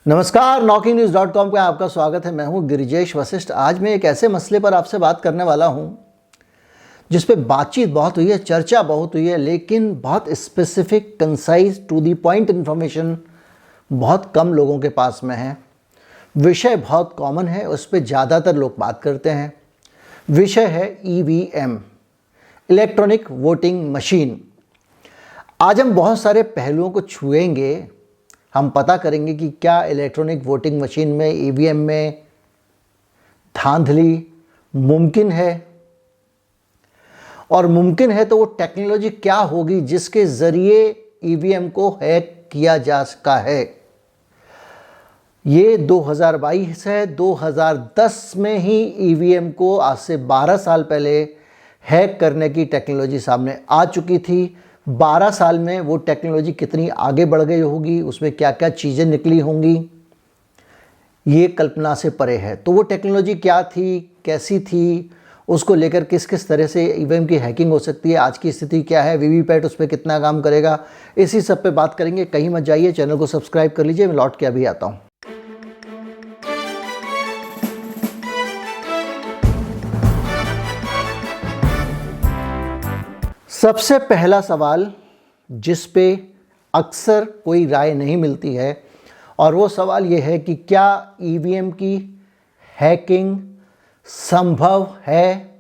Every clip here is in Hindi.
नमस्कार, NaughtyNews.com पे आपका स्वागत है। मैं हूं गिरिजेश वशिष्ठ। आज मैं एक ऐसे मसले पर आपसे बात करने वाला हूं जिस पे बातचीत बहुत हुई है, चर्चा बहुत हुई है, लेकिन बहुत specific, concise, to the point information बहुत कम लोगों के पास में है। विषय बहुत कॉमन है, उस पर ज़्यादातर लोग बात करते हैं। विषय है EVM, इलेक्ट्रॉनिक वोटिंग मशीन। आज हम बहुत सारे पहलुओं को छुएंगे। हम पता करेंगे कि क्या इलेक्ट्रॉनिक वोटिंग मशीन में EVM में धांधली मुमकिन है, और मुमकिन है तो वो टेक्नोलॉजी क्या होगी जिसके ज़रिए EVM को हैक किया जा सका है। ये 2022 है। 2010 में ही EVM को आज से 12 साल पहले हैक करने की टेक्नोलॉजी सामने आ चुकी थी। 12 साल में वो टेक्नोलॉजी कितनी आगे बढ़ गई होगी, उसमें क्या क्या चीज़ें निकली होंगी, ये कल्पना से परे है। तो वो टेक्नोलॉजी क्या थी, कैसी थी, उसको लेकर किस किस तरह से EVM की हैकिंग हो सकती है, आज की स्थिति क्या है, वीवीपैट उस पर कितना काम करेगा, इसी सब पे बात करेंगे। कहीं मत जाइए, चैनल को सब्सक्राइब कर लीजिए। मैं लौट के अभी आता हूँ। सबसे पहला सवाल जिस पे अक्सर कोई राय नहीं मिलती है, और वो सवाल ये है कि क्या EVM की हैकिंग संभव है।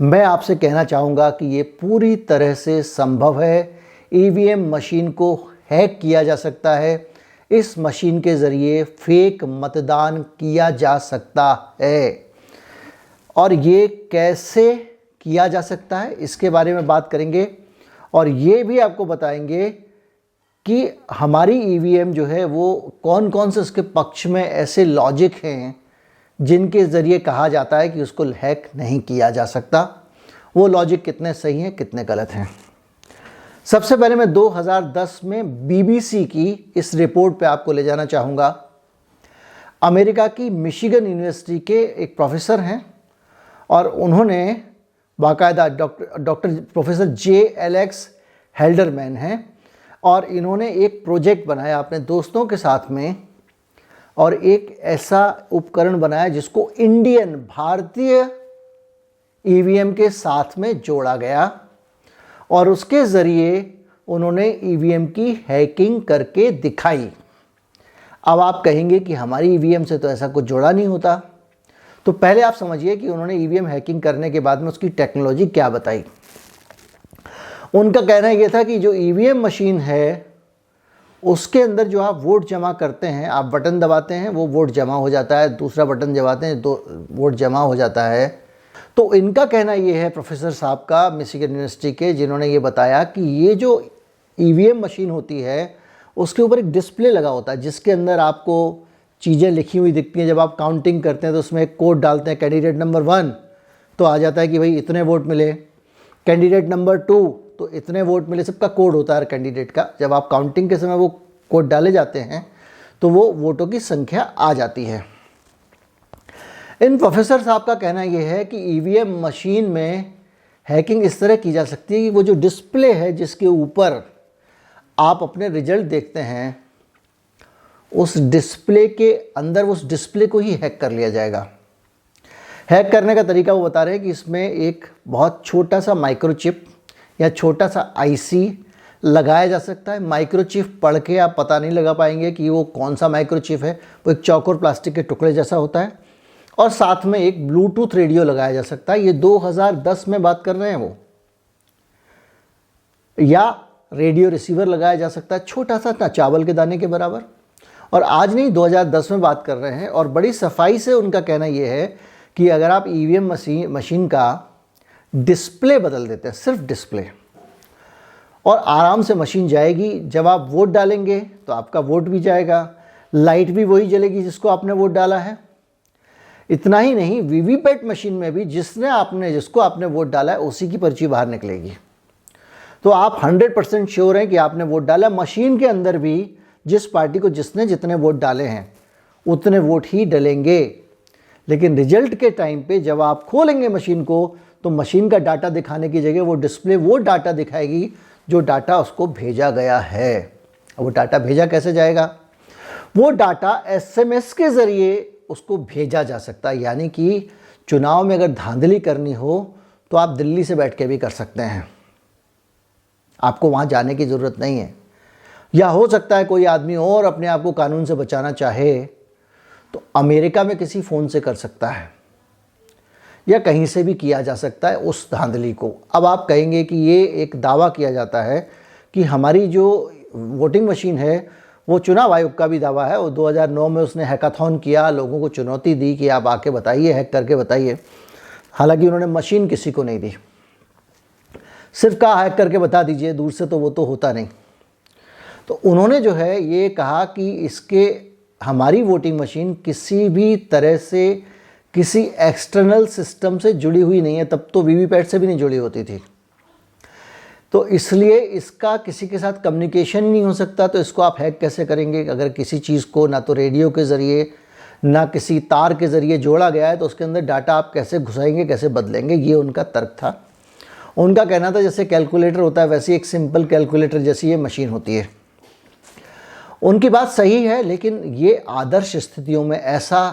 मैं आपसे कहना चाहूँगा कि ये पूरी तरह से संभव है। EVM मशीन को हैक किया जा सकता है। इस मशीन के ज़रिए फेक मतदान किया जा सकता है, और ये कैसे किया जा सकता है इसके बारे में बात करेंगे। और ये भी आपको बताएंगे कि हमारी EVM जो है वो कौन कौन से उसके पक्ष में ऐसे लॉजिक हैं जिनके ज़रिए कहा जाता है कि उसको हैक नहीं किया जा सकता। वो लॉजिक कितने सही हैं, कितने गलत हैं। सबसे पहले मैं 2010 में BBC की इस रिपोर्ट पे आपको ले जाना चाहूँगा। अमेरिका की मिशिगन यूनिवर्सिटी के एक प्रोफेसर हैं, और उन्होंने बाकायदा डॉक्टर प्रोफेसर JLX हेल्डरमैन हैं, और इन्होंने एक प्रोजेक्ट बनाया अपने दोस्तों के साथ में, और एक ऐसा उपकरण बनाया जिसको भारतीय EVM के साथ में जोड़ा गया, और उसके ज़रिए उन्होंने EVM की हैकिंग करके दिखाई। अब आप कहेंगे कि हमारी EVM से तो ऐसा कुछ जोड़ा नहीं होता। तो पहले आप समझिए कि उन्होंने EVM हैकिंग करने के बाद में उसकी टेक्नोलॉजी क्या बताई। उनका कहना यह था कि जो EVM मशीन है उसके अंदर जो आप वोट जमा करते हैं, आप बटन दबाते हैं, वो वोट जमा हो जाता है, दूसरा बटन दबाते हैं, दो वोट जमा हो जाता है। तो इनका कहना यह है, प्रोफेसर साहब का, मिशिगन यूनिवर्सिटी के, जिन्होंने ये बताया कि ये जो EVM मशीन होती है उसके ऊपर एक डिस्प्ले लगा होता है जिसके अंदर आपको चीज़ें लिखी हुई दिखती हैं। जब आप काउंटिंग करते हैं तो उसमें एक कोड डालते हैं, कैंडिडेट नंबर 1 तो आ जाता है कि भाई इतने वोट मिले, कैंडिडेट नंबर 2 तो इतने वोट मिले। सबका कोड होता है कैंडिडेट का। जब आप काउंटिंग के समय वो कोड डाले जाते हैं तो वो वोटों की संख्या आ जाती है। इन प्रोफेसर साहब का कहना यह है कि EVM मशीन में हैकिंग इस तरह की जा सकती है कि वो जो डिस्प्ले है जिसके ऊपर आप अपने रिजल्ट देखते हैं, उस डिस्प्ले के अंदर उस डिस्प्ले को ही हैक कर लिया जाएगा। हैक करने का तरीका वो बता रहे हैं कि इसमें एक बहुत छोटा सा माइक्रोचिप या छोटा सा IC लगाया जा सकता है। माइक्रोचिप पढ़ के आप पता नहीं लगा पाएंगे कि वो कौन सा माइक्रोचिप है। वो एक चौकोर प्लास्टिक के टुकड़े जैसा होता है, और साथ में एक ब्लूटूथ रेडियो लगाया जा सकता है। ये 2010 में बात कर रहे हैं वो। या रेडियो रिसीवर लगाया जा सकता है, छोटा सा, ना चावल के दाने के बराबर। और आज नहीं, 2010 में बात कर रहे हैं। और बड़ी सफाई से उनका कहना यह है कि अगर आप EVM मशीन का डिस्प्ले बदल देते हैं, सिर्फ डिस्प्ले, और आराम से मशीन जाएगी। जब आप वोट डालेंगे तो आपका वोट भी जाएगा, लाइट भी वही जलेगी जिसको आपने वोट डाला है। इतना ही नहीं, वीवीपैट मशीन में भी जिसको आपने वोट डाला है उसी की पर्ची बाहर निकलेगी। तो आप 100% श्योर हैं कि आपने वोट डाला। मशीन के अंदर भी जिस पार्टी को जिसने जितने वोट डाले हैं उतने वोट ही डलेंगे। लेकिन रिजल्ट के टाइम पे जब आप खोलेंगे मशीन को, तो मशीन का डाटा दिखाने की जगह वो डिस्प्ले वो डाटा दिखाएगी जो डाटा उसको भेजा गया है। वो डाटा भेजा कैसे जाएगा? वो डाटा एसएमएस के ज़रिए उसको भेजा जा सकता है। यानी कि चुनाव में अगर धांधली करनी हो तो आप दिल्ली से बैठ के भी कर सकते हैं, आपको वहाँ जाने की ज़रूरत नहीं है। या हो सकता है कोई आदमी और अपने आप को कानून से बचाना चाहे तो अमेरिका में किसी फ़ोन से कर सकता है, या कहीं से भी किया जा सकता है उस धांधली को। अब आप कहेंगे कि ये एक दावा किया जाता है कि हमारी जो वोटिंग मशीन है वो चुनाव आयोग का भी दावा है, और 2009 में उसने हैकाथॉन किया, लोगों को चुनौती दी कि आप आके बताइए, हैक करके बताइए। हालांकि उन्होंने मशीन किसी को नहीं दी, सिर्फ कहा हैक करके बता दीजिए, दूर से तो वो तो होता नहीं। तो उन्होंने जो है ये कहा कि इसके हमारी वोटिंग मशीन किसी भी तरह से किसी एक्सटर्नल सिस्टम से जुड़ी हुई नहीं है, तब तो वीवीपैट से भी नहीं जुड़ी होती थी, तो इसलिए इसका किसी के साथ कम्युनिकेशन नहीं हो सकता। तो इसको आप हैक कैसे करेंगे? अगर किसी चीज़ को ना तो रेडियो के ज़रिए ना किसी तार के ज़रिए जोड़ा गया है तो उसके अंदर डाटा आप कैसे घुसाएंगे, कैसे बदलेंगे? ये उनका तर्क था। उनका कहना था जैसे कैलकुलेटर होता है वैसे एक सिंपल कैलकुलेटर जैसी ये मशीन होती है। उनकी बात सही है, लेकिन ये आदर्श स्थितियों में ऐसा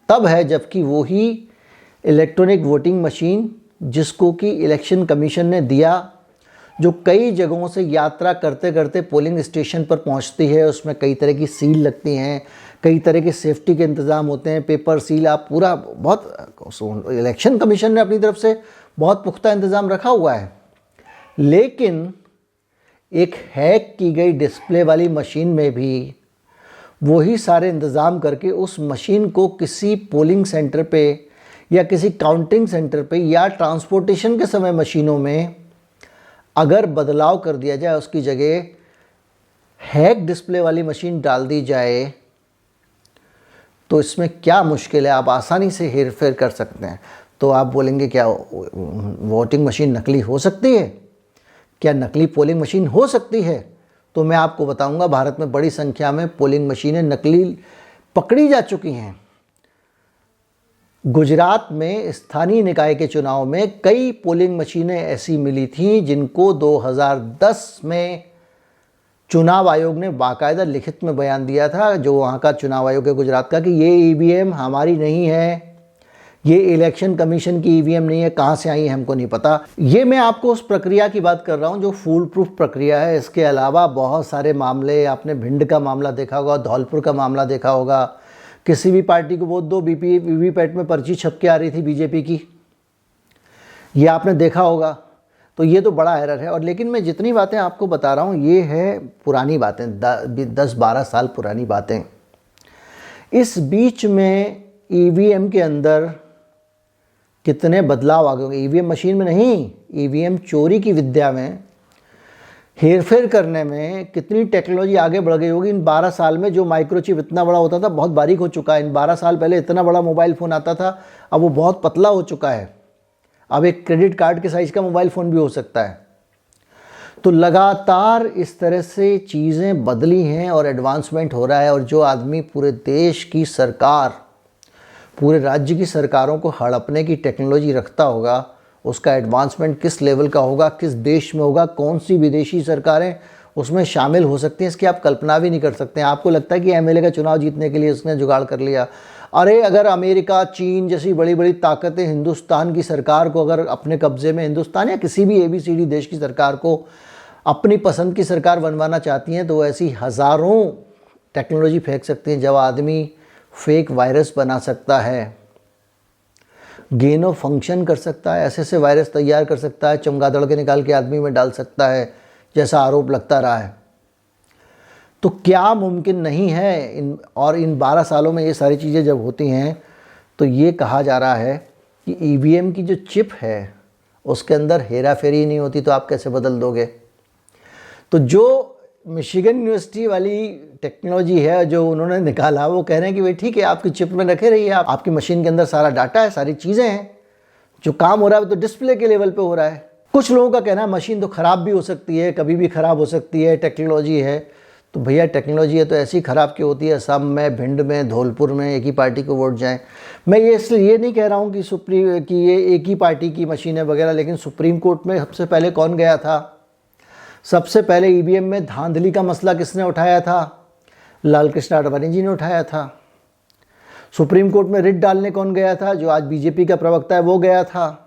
तब है जबकि वही इलेक्ट्रॉनिक वोटिंग मशीन जिसको कि इलेक्शन कमीशन ने दिया, जो कई जगहों से यात्रा करते करते पोलिंग स्टेशन पर पहुंचती है, उसमें कई तरह की सील लगती हैं, कई तरह के सेफ्टी के इंतज़ाम होते हैं, पेपर सील, आप पूरा बहुत इलेक्शन कमीशन ने अपनी तरफ से बहुत पुख्ता इंतज़ाम रखा हुआ है। लेकिन एक हैक की गई डिस्प्ले वाली मशीन में भी वही सारे इंतज़ाम करके उस मशीन को किसी पोलिंग सेंटर पे या किसी काउंटिंग सेंटर पे या ट्रांसपोर्टेशन के समय मशीनों में अगर बदलाव कर दिया जाए, उसकी जगह हैक डिस्प्ले वाली मशीन डाल दी जाए, तो इसमें क्या मुश्किल है? आप आसानी से हेर फेर कर सकते हैं। तो आप बोलेंगे क्या वोटिंग मशीन नकली हो सकती है? क्या नकली पोलिंग मशीन हो सकती है? तो मैं आपको बताऊंगा, भारत में बड़ी संख्या में पोलिंग मशीनें नकली पकड़ी जा चुकी हैं। गुजरात में स्थानीय निकाय के चुनाव में कई पोलिंग मशीनें ऐसी मिली थीं जिनको 2010 में चुनाव आयोग ने बाकायदा लिखित में बयान दिया था, जो वहाँ का चुनाव आयोग है गुजरात का, कि ये ईवीएम हमारी नहीं है, ये इलेक्शन कमीशन की ईवीएम नहीं है, कहाँ से आई है हमको नहीं पता। ये मैं आपको उस प्रक्रिया की बात कर रहा हूँ जो फूल प्रूफ प्रक्रिया है। इसके अलावा बहुत सारे मामले, आपने भिंड का मामला देखा होगा, धौलपुर का मामला देखा होगा, किसी भी पार्टी को वोट दो, वीवीपैट में पर्ची छप के आ रही थी बीजेपी की, ये आपने देखा होगा। तो ये तो बड़ा एरर है। और लेकिन मैं जितनी बातें आपको बता रहा हूँ ये है पुरानी बातें, 10-12 साल पुरानी बातें। इस बीच में ईवीएम के अंदर कितने बदलाव आ गए होंगे, ईवीएम मशीन में नहीं, ईवीएम चोरी की विद्या में, हेरफेर करने में कितनी टेक्नोलॉजी आगे बढ़ गई होगी इन 12 साल में। जो माइक्रोचिप इतना बड़ा होता था बहुत बारीक हो चुका है। इन 12 साल पहले इतना बड़ा मोबाइल फ़ोन आता था, अब वो बहुत पतला हो चुका है। अब एक क्रेडिट कार्ड के साइज़ का मोबाइल फ़ोन भी हो सकता है। तो लगातार इस तरह से चीज़ें बदली हैं और एडवांसमेंट हो रहा है। और जो आदमी पूरे देश की सरकार, पूरे राज्य की सरकारों को हड़पने की टेक्नोलॉजी रखता होगा, उसका एडवांसमेंट किस लेवल का होगा, किस देश में होगा, कौन सी विदेशी सरकारें उसमें शामिल हो सकती हैं, इसकी आप कल्पना भी नहीं कर सकते हैं। आपको लगता है कि एमएलए का चुनाव जीतने के लिए उसने जुगाड़ कर लिया। अरे अगर अमेरिका, चीन जैसी बड़ी बड़ी ताकतें हिंदुस्तान की सरकार को अगर अपने कब्ज़े में, हिंदुस्तान या किसी भी ABCD देश की सरकार को अपनी पसंद की सरकार बनवाना चाहती हैं, तो ऐसी हज़ारों टेक्नोलॉजी फेंक सकती हैं। जब आदमी फेक वायरस बना सकता है, गेन ऑफ फंक्शन कर सकता है, ऐसे ऐसे वायरस तैयार कर सकता है, चमगादड़ के निकाल के आदमी में डाल सकता है, जैसा आरोप लगता रहा है, तो क्या मुमकिन नहीं है? इन 12 सालों में ये सारी चीज़ें जब होती हैं तो ये कहा जा रहा है कि ईवीएम की जो चिप है उसके अंदर हेरा फेरी नहीं होती, तो आप कैसे बदल दोगे? तो जो मिशिगन यूनिवर्सिटी वाली टेक्नोलॉजी है जो उन्होंने निकाला, वो कह रहे हैं कि भाई ठीक है, आपकी चिप में रखे रहिए, आपकी मशीन के अंदर सारा डाटा है, सारी चीज़ें हैं, जो काम हो रहा है तो डिस्प्ले के लेवल पे हो रहा है। कुछ लोगों का कहना है मशीन तो ख़राब भी हो सकती है, कभी भी ख़राब हो सकती है, टेक्नोलॉजी है। तो भैया टेक्नोलॉजी है तो ऐसी ख़राब क्यों होती है? असम में, भिंड में, धौलपुर में एक ही पार्टी को वोट जाएँ। मैं ये इसलिए ये नहीं कह रहा हूँ कि ये एक ही पार्टी की मशीन है वगैरह, लेकिन सुप्रीम कोर्ट में सबसे पहले कौन गया था? सबसे पहले ईवीएम में धांधली का मसला किसने उठाया था? लाल कृष्ण आडवाणी जी ने उठाया था। सुप्रीम कोर्ट में रिट डालने कौन गया था? जो आज बीजेपी का प्रवक्ता है वो गया था।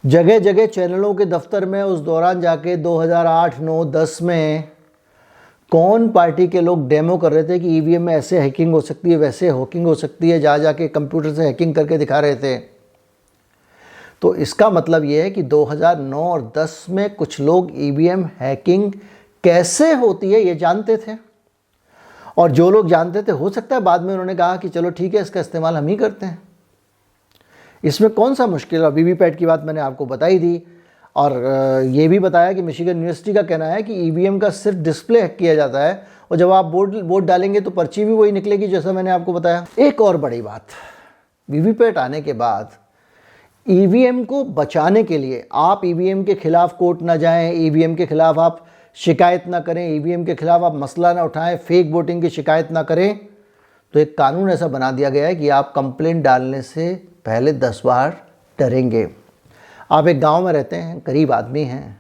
जगह जगह चैनलों के दफ्तर में उस दौरान जाके 2008, 9, 10 में कौन पार्टी के लोग डेमो कर रहे थे कि ईवीएम में ऐसे हैकिंग हो सकती है, वैसे हैकिंग हो सकती है, जा जाके कंप्यूटर से हैकिंग करके दिखा रहे थे। तो इसका मतलब ये है कि 2009 और 10 में कुछ लोग ईवीएम हैकिंग कैसे होती है ये जानते थे, और जो लोग जानते थे हो सकता है बाद में उन्होंने कहा कि चलो ठीक है, इसका इस्तेमाल हम ही करते हैं। इसमें कौन सा मुश्किल है? वीवीपैट की बात मैंने आपको बताई दी, और ये भी बताया कि मिशिगन यूनिवर्सिटी का कहना है कि ईवीएम का सिर्फ डिस्प्ले हैक किया जाता है, और जब आप वोट डालेंगे तो पर्ची भी वही निकलेगी जैसा मैंने आपको बताया। एक और बड़ी बात, वीवीपैट आने के बाद ईवीएम को बचाने के लिए आप ईवीएम के खिलाफ कोर्ट ना जाएं, ईवीएम के खिलाफ आप शिकायत ना करें, ईवीएम के खिलाफ आप मसला ना उठाएं, फेक वोटिंग की शिकायत ना करें, तो एक कानून ऐसा बना दिया गया है कि आप कंप्लेंट डालने से पहले 10 बार डरेंगे। आप एक गांव में रहते हैं, गरीब आदमी हैं,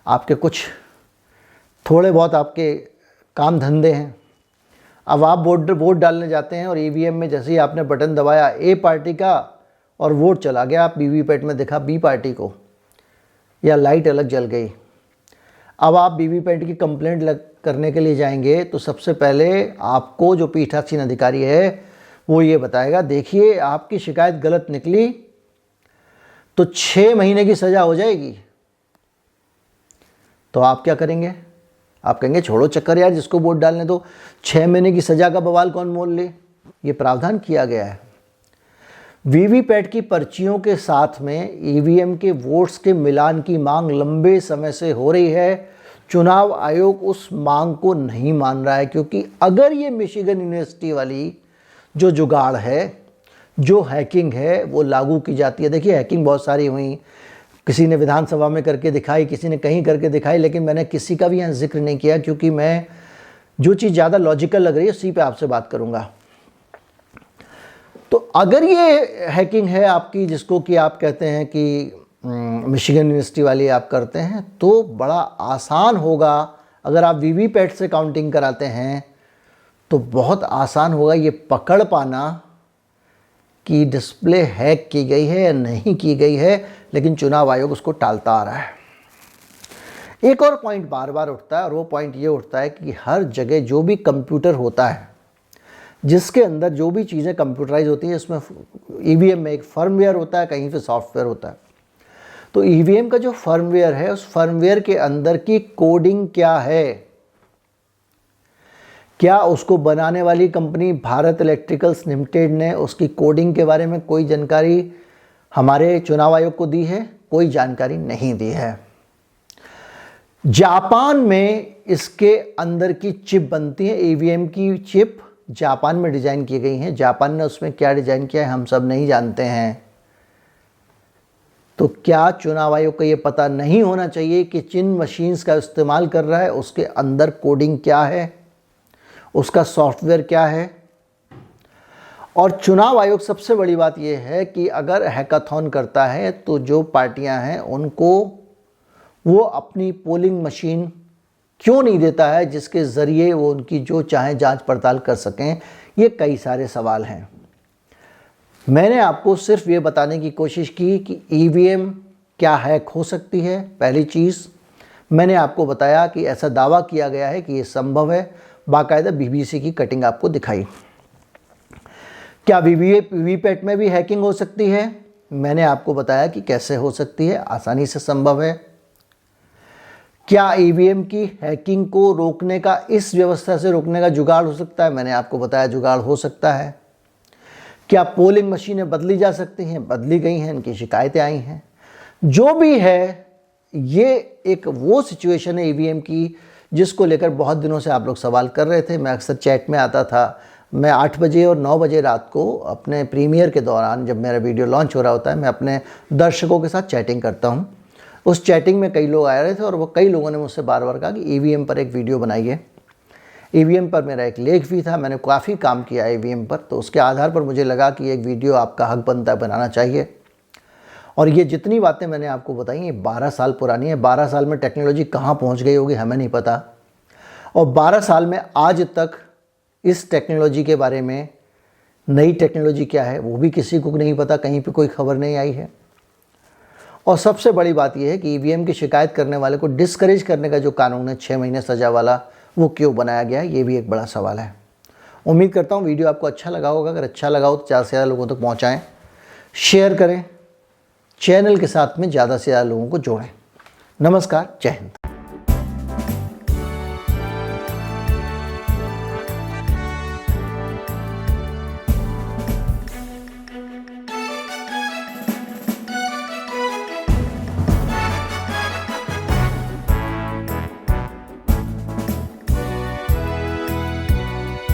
आपके कुछ थोड़े बहुत आपके काम धंधे हैं, अब आप वोट डालने जाते हैं और ईवीएम में जैसे ही आपने बटन दबाया ए पार्टी का और वोट चला गया, आप वीवीपैट में दिखा बी पार्टी को, या लाइट अलग जल गई। अब आप वीवीपैट की कंप्लेंट करने के लिए जाएंगे तो सबसे पहले आपको जो पीठासीन अधिकारी है वो ये बताएगा, देखिए आपकी शिकायत गलत निकली तो 6 महीने की सज़ा हो जाएगी। तो आप क्या करेंगे? आप कहेंगे छोड़ो चक्कर यार, जिसको वोट डालने दो, 6 महीने की सज़ा का बवाल कौन मोल ले। ये प्रावधान किया गया है। वीवीपैट की पर्चियों के साथ में ईवीएम के वोट्स के मिलान की मांग लंबे समय से हो रही है। चुनाव आयोग उस मांग को नहीं मान रहा है, क्योंकि अगर ये मिशिगन यूनिवर्सिटी वाली जो जुगाड़ है, जो हैकिंग है, वो लागू की जाती है। देखिए हैकिंग बहुत सारी हुई, किसी ने विधानसभा में करके दिखाई, किसी ने कहीं करके दिखाई, लेकिन मैंने किसी का भी यहाँ जिक्र नहीं किया, क्योंकि मैं जो चीज़ ज़्यादा लॉजिकल लग रही है उसी पे आपसे बात करूँगा। तो अगर ये हैकिंग है आपकी, जिसको कि आप कहते हैं कि मिशिगन यूनिवर्सिटी वाली आप करते हैं, तो बड़ा आसान होगा। अगर आप वीवीपैट से काउंटिंग कराते हैं तो बहुत आसान होगा ये पकड़ पाना कि डिस्प्ले हैक की गई है या नहीं की गई है, लेकिन चुनाव आयोग उसको टालता आ रहा है। एक और पॉइंट बार बार उठता है, और वो पॉइंट ये उठता है कि हर जगह जो भी कंप्यूटर होता है, जिसके अंदर जो भी चीज़ें कंप्यूटराइज होती हैं, इसमें ईवीएम में एक फर्मवेयर होता है, कहीं पे सॉफ्टवेयर होता है। तो ईवीएम का जो फर्मवेयर है, उस फर्मवेयर के अंदर की कोडिंग क्या है, क्या उसको बनाने वाली कंपनी भारत इलेक्ट्रिकल्स लिमिटेड ने उसकी कोडिंग के बारे में कोई जानकारी हमारे चुनाव आयोग को दी है? कोई जानकारी नहीं दी है। जापान में इसके अंदर की चिप बनती है, ईवीएम की चिप जापान में डिज़ाइन की गई हैं। जापान ने उसमें क्या डिज़ाइन किया है हम सब नहीं जानते हैं। तो क्या चुनाव आयोग को ये पता नहीं होना चाहिए कि जिन मशीन्स का इस्तेमाल कर रहा है उसके अंदर कोडिंग क्या है, उसका सॉफ्टवेयर क्या है? और चुनाव आयोग सबसे बड़ी बात यह है कि अगर हैकाथॉन करता है तो जो पार्टियां हैं उनको वो अपनी पोलिंग मशीन क्यों नहीं देता है, जिसके ज़रिए वो उनकी जो चाहें जांच पड़ताल कर सकें। ये कई सारे सवाल हैं। मैंने आपको सिर्फ ये बताने की कोशिश की कि ईवीएम क्या हैक हो सकती है। पहली चीज़ मैंने आपको बताया कि ऐसा दावा किया गया है कि ये संभव है, बाकायदा बीबीसी की कटिंग आपको दिखाई। क्या वीवीपैट में भी हैकिंग हो सकती है? मैंने आपको बताया कि कैसे हो सकती है, आसानी से संभव है। क्या ईवीएम की हैकिंग को रोकने का, इस व्यवस्था से रोकने का जुगाड़ हो सकता है? मैंने आपको बताया जुगाड़ हो सकता है। क्या पोलिंग मशीनें बदली जा सकती हैं? बदली गई हैं, इनकी शिकायतें आई हैं। जो भी है, ये एक वो सिचुएशन है ईवीएम की जिसको लेकर बहुत दिनों से आप लोग सवाल कर रहे थे। मैं अक्सर चैट में आता था। मैं 8 बजे और 9 बजे रात को अपने प्रीमियर के दौरान, जब मेरा वीडियो लॉन्च हो रहा होता है, मैं अपने दर्शकों के साथ चैटिंग करता हूँ। उस चैटिंग में कई लोग आ रहे थे और वो कई लोगों ने मुझसे बार बार कहा कि ईवीएम पर एक वीडियो बनाइए। ईवीएम पर मेरा एक लेख भी था, मैंने काफ़ी काम किया ईवीएम पर, तो उसके आधार पर मुझे लगा कि एक वीडियो आपका हक बनता है बनाना चाहिए। और ये जितनी बातें मैंने आपको बताई ये 12 साल पुरानी है। 12 साल में टेक्नोलॉजी कहाँ पहुँच गई होगी हमें नहीं पता, और 12 साल में आज तक इस टेक्नोलॉजी के बारे में, नई टेक्नोलॉजी क्या है वो भी किसी को नहीं पता, कहीं पे कोई खबर नहीं आई है। और सबसे बड़ी बात यह है कि ईवीएम की शिकायत करने वाले को डिस्करेज करने का जो कानून है 6 महीने सज़ा वाला, वो क्यों बनाया गया है, ये भी एक बड़ा सवाल है। उम्मीद करता हूँ वीडियो आपको अच्छा लगा होगा। अगर अच्छा लगा हो तो ज़्यादा से ज़्यादा लोगों तक पहुँचाएँ, शेयर करें, चैनल के साथ में ज़्यादा से ज़्यादा लोगों को जोड़ें। नमस्कार, जय हिंद।